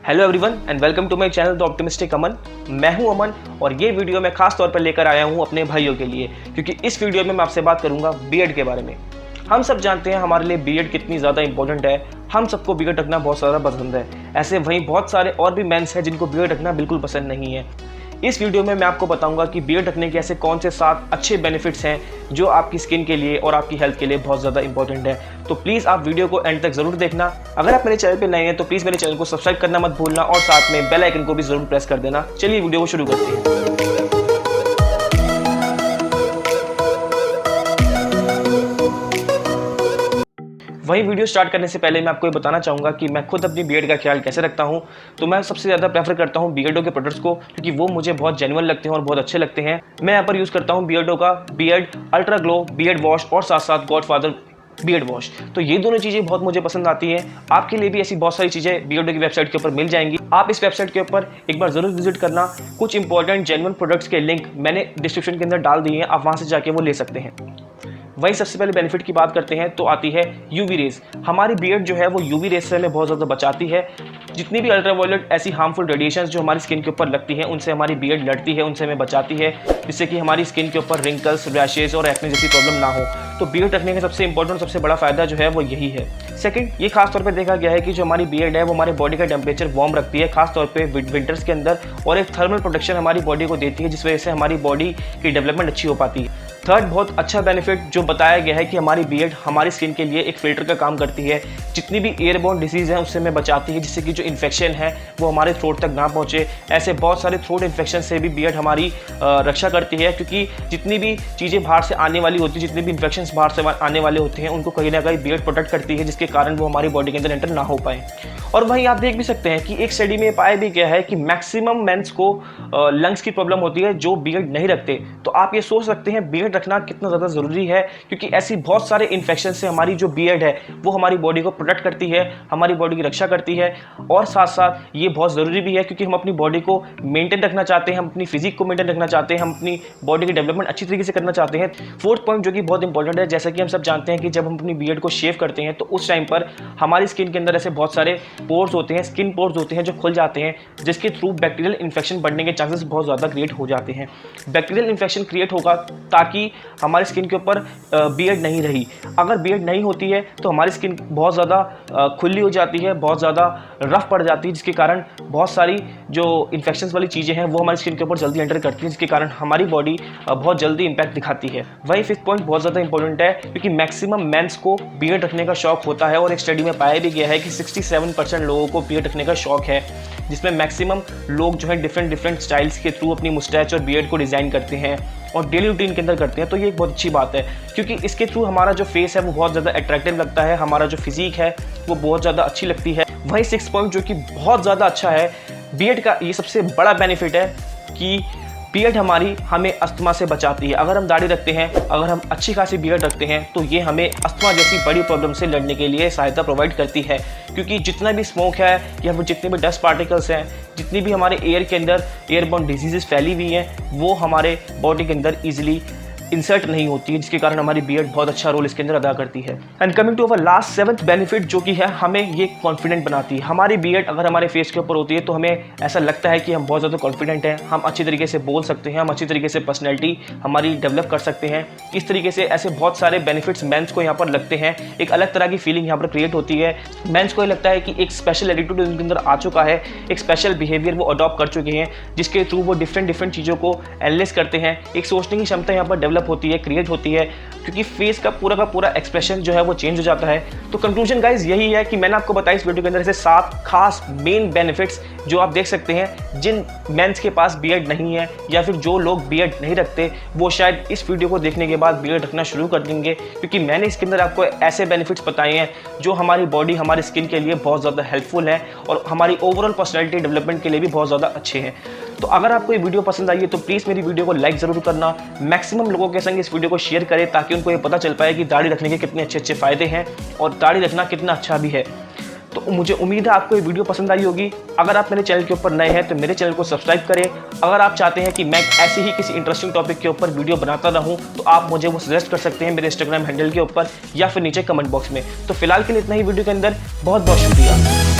Hello everyone and welcome to my channel the optimistic Aman. मैं हूं अमन और ये वीडियो मैं खास तौर पर लेकर आया हूं अपने भाइयों के लिए, क्योंकि इस वीडियो में मैं आपसे बात करूंगा बीएड के बारे में। हम सब जानते हैं हमारे लिए बीएड कितनी ज़्यादा इंपॉर्टेंट है। हम सबको बीएड रखना बहुत ज़्यादा पसंद है। ऐसे वहीं बहुत सारे और भी मेंस हैं जिनको बीएड रखना बिल्कुल पसंद नहीं है। इस वीडियो में मैं आपको बताऊंगा कि बीएड रखने के ऐसे कौन से 7 अच्छे बेनिफिट्स हैं जो आपकी स्किन के लिए और आपकी हेल्थ के लिए बहुत ज़्यादा इंपॉर्टेंट है। तो प्लीज़ आप वीडियो को एंड तक ज़रूर देखना। अगर आप मेरे चैनल पे नए हैं तो प्लीज़ मेरे चैनल को सब्सक्राइब करना मत भूलना और साथ में बेल आइकन को भी ज़रूर प्रेस कर देना। चलिए वीडियो को शुरू करते हैं। वही वीडियो स्टार्ट करने से पहले मैं आपको ये बताना चाहूँगा कि मैं खुद अपनी बीएड का ख्याल कैसे रखता हूँ। तो मैं सबसे ज़्यादा प्रेफर करता हूँ बीएडओ के प्रोडक्ट्स को, क्योंकि वो मुझे बहुत जेन्युइन लगते हैं और बहुत अच्छे लगते हैं। मैं यहाँ पर यूज़ करता हूँ बीएडओ का बीएड अल्ट्रा ग्लो बीएड वॉश और साथ साथ गॉडफादर बीएड वॉश। तो ये दोनों चीज़ें बहुत मुझे पसंद आती हैं। आपके लिए भी ऐसी बहुत सारी चीज़ें बीएडओ की वेबसाइट के ऊपर मिल जाएंगी। आप इस वेबसाइट के ऊपर एक बार ज़रूर विजिट करना। कुछ इंपॉर्टेंट जेन्युइन प्रोडक्ट्स के लिंक मैंने डिस्क्रिप्शन के अंदर डाल दिए हैं, आप वहाँ से जाके वो ले सकते हैं। वही सबसे पहले बेनिफिट की बात करते हैं तो आती है यूवी रेज। हमारी बीएड जो है वो यूवी रेज से हमें बहुत ज़्यादा बचाती है। जितनी भी अल्ट्रावायलेट ऐसी हार्मफुल रेडिएशंस जो हमारी स्किन के ऊपर लगती हैं उनसे हमारी बीएड लड़ती है, उनसे हमें बचाती है, जिससे कि हमारी स्किन के ऊपर रिंकल्स, रैशेज और एक्ने जैसी प्रॉब्लम ना हो। तो बीएड रखने का सबसे इंपॉर्टेंट, सबसे बड़ा फायदा जो है वो यही है। सेकंड, ये खास तौर पे देखा गया है कि जो हमारी बीएड है वो हमारे बॉडी का टेम्परेचर वार्म रखती है, खास तौर पे विंटर्स के अंदर, और एक थर्मल प्रोटेक्शन हमारी बॉडी को देती है, जिस वजह से हमारी बॉडी की डेवलपमेंट अच्छी हो पाती है। थर्ड, बहुत अच्छा बेनिफिट जो बताया गया है कि हमारी बीएड हमारी स्किन के लिए एक फिल्टर का काम करती है। जितनी भी एयरबोर्न डिजीज़ हैं उससे हमें बचाती है, जिससे कि जो इन्फेक्शन है वो हमारे थ्रोट तक ना पहुँचे। ऐसे बहुत सारे थ्रोट इन्फेक्शन से भी बीएड हमारी रक्षा करती है, क्योंकि जितनी भी चीज़ें बाहर से आने वाली होती है, जितने भी इन्फेक्शन बाहर से आने वाले होते हैं, उनको कहीं ना कहीं बीएड प्रोटेक्ट करती है, जिसके कारण वो हमारी बॉडी के अंदर एंटर ना हो पाए। और वहीं आप देख भी सकते हैं कि एक स्टडी में पाया भी गया है कि मैक्सिमम मेंस को लंग्स की प्रॉब्लम होती है जो बीएड नहीं रखते। तो आप ये सोच सकते हैं बीएड रखना कितना ज़्यादा ज़रूरी है, क्योंकि ऐसी बहुत सारे इन्फेक्शन से हमारी जो बीएड है वो हमारी बॉडी को प्रोटेक्ट करती है, हमारी बॉडी की रक्षा करती है। और साथ साथ ये बहुत ज़रूरी भी है क्योंकि हम अपनी बॉडी को मेंटेन रखना चाहते हैं, हम अपनी फिजिक को मेंटेन रखना चाहते हैं, हम अपनी बॉडी की डेवलपमेंट अच्छी तरीके से करना चाहते हैं। फोर्थ पॉइंट जो कि बहुत इंपॉर्टेंट है, जैसा कि हम सब जानते हैं कि जब हम अपनी बीएड को शेव करते हैं तो उस टाइम पर हमारी स्किन के अंदर ऐसे बहुत सारे पोर्स होते हैं, स्किन पोर्स होते हैं जो खुल जाते हैं, जिसके थ्रू बैक्टीरियल इन्फेक्शन बढ़ने के चांसेस बहुत ज़्यादा क्रिएट हो जाते हैं। बैक्टीरियल इन्फेक्शन क्रिएट होगा ताकि हमारी स्किन के ऊपर बीएड नहीं रही। अगर बीएड नहीं होती है तो हमारी स्किन बहुत ज़्यादा खुली हो जाती है, बहुत ज़्यादा रफ पड़ जाती है, जिसके कारण बहुत सारी जो इन्फेक्शंस वाली चीज़ें हैं वो हमारी स्किन के ऊपर जल्दी एंटर करती हैं, जिसके कारण हमारी बॉडी बहुत जल्दी इंपैक्ट दिखाती है। वही फिफ्थ पॉइंट बहुत ज़्यादा इंपॉर्टेंट है, क्योंकि मैक्सिमम मेंस को बीएड रखने का शौक होता है, और एक स्टडी में पाया भी गया है कि 67% लोगों को बीएड रखने का शौक है, जिसमें मैक्सिमम लोग जो है डिफरेंट स्टाइल्स के थ्रू अपनी मुस्टैच और बीएड को डिज़ाइन करते हैं और डेली रूटीन के अंदर करते हैं। तो ये एक बहुत अच्छी बात है, क्योंकि इसके थ्रू हमारा जो फेस है वो बहुत ज़्यादा अट्रैक्टिव लगता है, हमारा जो फिजिक है वो बहुत ज़्यादा अच्छी लगती है। वही सिक्स पॉइंट जो कि बहुत ज़्यादा अच्छा है बीएड का, ये सबसे बड़ा बेनिफिट है कि बीएड हमें अस्थमा से बचाती है। अगर हम दाढ़ी रखते हैं, अगर हम अच्छी खासी बीएड रखते हैं तो ये हमें अस्थमा जैसी बड़ी प्रॉब्लम से लड़ने के लिए सहायता प्रोवाइड करती है, क्योंकि जितना भी स्मोक है या फिर जितने भी डस्ट पार्टिकल्स हैं, जितनी भी हमारे एयर के अंदर एयरबोर्न डिजीजेस फैली हुई हैं, वो हमारे बॉडी के अंदर ईजिली इंसर्ट नहीं होती है, जिसके कारण हमारी बीएड बहुत अच्छा रोल इसके अंदर अदा करती है। And coming to our last seventh benefit जो कि है हमें ये कॉन्फिडेंट बनाती है। हमारी बीएड अगर हमारे फेस के ऊपर होती है तो हमें ऐसा लगता है कि हम बहुत ज़्यादा कॉन्फिडेंट हैं, हम अच्छी तरीके से बोल सकते हैं, हम अच्छी तरीके से पर्सनैलिटी हमारी डेवलप कर सकते हैं। इस तरीके से ऐसे बहुत सारे बेनिफिट्स मेंस को यहाँ पर लगते हैं। एक अलग तरह की फीलिंग यहाँ पर क्रिएट होती है। मेंस को ये लगता है कि एक स्पेशल एटीट्यूड उनके अंदर आ चुका है, एक स्पेशल बिहेवियर वो अडॉप्ट कर चुके हैं, जिसके थ्रू वो डिफरेंट चीज़ों को एनालाइज करते हैं। एक सोचने की क्षमता यहाँ पर डेवलप होती है, क्रिएट होती है, क्योंकि फेस का पूरा एक्सप्रेशन जो है वो चेंज हो जाता है। तो कंक्लूजन गाइस यही है कि मैंने आपको बताया इस वीडियो के अंदर ऐसे 7 खास मेन बेनिफिट्स जो आप देख सकते हैं जिन मेंस के पास बीएड नहीं है या फिर जो लोग बीएड नहीं रखते वो शायद इस वीडियो को देखने के बाद बीएड रखना शुरू कर देंगे, क्योंकि मैंने इसके अंदर आपको ऐसे बेनिफिट्स बताए हैं जो हमारी बॉडी, हमारी स्किन के लिए बहुत ज़्यादा हेल्पफुल है और हमारी ओवरऑल पर्सनैलिटी डेवलपमेंट के लिए भी बहुत ज़्यादा अच्छे हैं। तो अगर आपको ये वीडियो पसंद आई है तो प्लीज़ मेरी वीडियो को लाइक ज़रूर करना, मैक्सिमम लोगों के संग इस वीडियो को शेयर करें ताकि उनको ये पता चल पाए कि दाढ़ी रखने के कितने अच्छे फ़ायदे हैं और दाढ़ी रखना कितना अच्छा भी है। तो मुझे उम्मीद है आपको ये वीडियो पसंद आई होगी। अगर आप मेरे चैनल के ऊपर नए हैं तो मेरे चैनल को सब्सक्राइब करें। अगर आप चाहते हैं कि मैं ऐसे ही किसी इंटरेस्टिंग टॉपिक के ऊपर वीडियो बनाता रहूं तो आप मुझे वो सजेस्ट कर सकते हैं मेरे इंस्टाग्राम हैंडल के ऊपर या फिर नीचे कमेंट बॉक्स में। तो फिलहाल के लिए इतना ही वीडियो के अंदर। बहुत बहुत शुक्रिया।